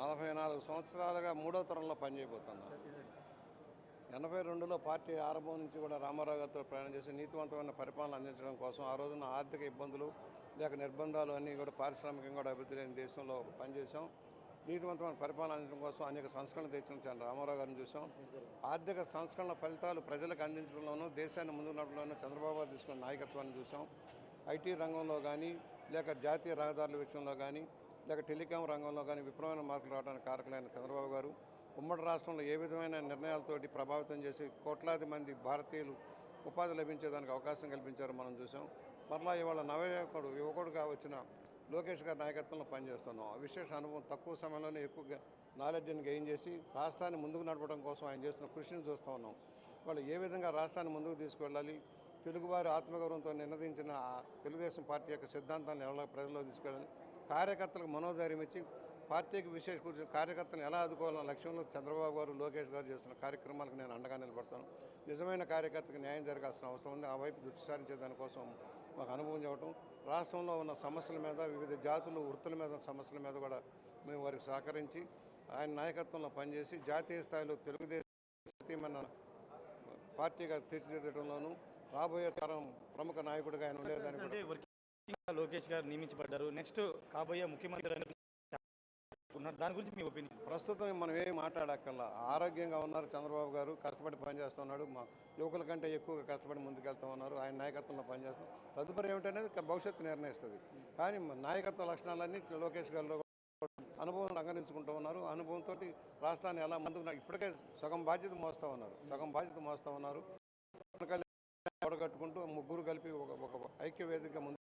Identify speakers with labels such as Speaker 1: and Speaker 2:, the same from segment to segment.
Speaker 1: 44 సంవత్సరాలుగా మూడో తరంలో పనిచేయబోతున్నా. 82లో పార్టీ ఆరంభం నుంచి కూడా రామారావు గారితో ప్రయాణం చేసి నీతివంతమైన పరిపాలన అందించడం కోసం ఆ రోజున ఆర్థిక ఇబ్బందులు లేక నిర్బంధాలు అన్నీ కూడా పారిశ్రామికంగా కూడా అభివృద్ధి లేని దేశంలో పనిచేసాం. నీతివంతమైన పరిపాలన అందించడం కోసం అనేక సంస్కరణలు తెచ్చిన రామారావు గారిని చూసాం. ఆర్థిక సంస్కరణల ఫలితాలు ప్రజలకు అందించడంలోనూ దేశాన్ని ముందుకు నడపడంలోనూ చంద్రబాబు గారు తీసుకున్న నాయకత్వాన్ని చూసాం. ఐటీ రంగంలో కానీ లేక జాతీయ రహదారుల విషయంలో కానీ లేక టెలికాం రంగంలో కానీ విప్లవమైన మార్పులు రావడానికి కారకులైన చంద్రబాబు గారు ఉమ్మడి రాష్ట్రంలో ఏ విధమైన నిర్ణయాలతోటి ప్రభావితం చేసి కోట్లాది మంది భారతీయులు ఉపాధి లభించేదానికి అవకాశం కల్పించారో మనం చూసాం. మరలా ఇవాళ యువకుడుగా వచ్చిన లోకేష్ గారి నాయకత్వంలో పనిచేస్తున్నాం. విశేష అనుభవం తక్కువ సమయంలోనే ఎక్కువ నాలెడ్జ్ని గెయిన్ చేసి రాష్ట్రాన్ని ముందుకు నడపడం కోసం ఆయన చేసిన కృషిని చూస్తూ ఉన్నాం. వాళ్ళు ఏ విధంగా రాష్ట్రాన్ని ముందుకు తీసుకువెళ్ళాలి, తెలుగువారి ఆత్మగౌరవంతో నినదించిన తెలుగుదేశం పార్టీ యొక్క సిద్ధాంతాలను ఎలా ప్రజల్లో తీసుకెళ్ళాలి, కార్యకర్తలకు మనోధైర్యం ఇచ్చి పార్టీకి విశేష కూర్చొని కార్యకర్తలను ఎలా ఆదుకోవాలన్న లక్ష్యంలో చంద్రబాబు గారు లోకేష్ గారు చేస్తున్న కార్యక్రమాలకు నేను అండగా నిలబడతాను. నిజమైన కార్యకర్తకు న్యాయం జరగాల్సిన అవసరం ఉంది. ఆ వైపు దృష్టి సారించే దానికోసం మాకు అనుభవం చెప్పడం, రాష్ట్రంలో ఉన్న సమస్యల మీద వివిధ జాతులు వృత్తుల మీద సమస్యల మీద కూడా మేము వారికి సహకరించి ఆయన నాయకత్వంలో పనిచేసి జాతీయ స్థాయిలో తెలుగుదేశం పార్టీగా తీర్చిదిద్దడంలోనూ రాబోయే తరం ప్రముఖ నాయకుడిగా ఆయన ఉండేదాన్ని
Speaker 2: లోకేష్ గారు నియమించబడ్డారు. నెక్స్ట్ కాబోయే ముఖ్యమంత్రి ఉన్నారు, దాని గురించి మీ ఒపీనియన్?
Speaker 1: ప్రస్తుతం మనం ఏం మాట్లాడక్కల్లా. ఆరోగ్యంగా ఉన్నారు చంద్రబాబు గారు, కష్టపడి పనిచేస్తున్నాడు. మా యువకుల కంటే ఎక్కువగా కష్టపడి ముందుకెళ్తూ ఉన్నారు. ఆయన నాయకత్వంలో పనిచేస్తాం. తదుపరి ఏమిటనేది భవిష్యత్తు నిర్ణయిస్తుంది. కానీ నాయకత్వ లక్షణాలన్నీ లోకేష్ గారిలో అనుభవం రంగరించుకుంటూ ఉన్నారు. అనుభవంతో రాష్ట్రాన్ని ఎలా ముందుకు ఇప్పటికే సగం బాధ్యత మోస్తూ ఉన్నారు. కట్టుకుంటూ ముగ్గురు కలిపి ఒక ఐక్య వేదికగా ముందు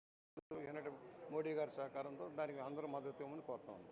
Speaker 1: మోడీ గారి సహకారంతో దానికి అందరూ మద్దతు ఇవ్వమని కోరుతా ఉన్నాం.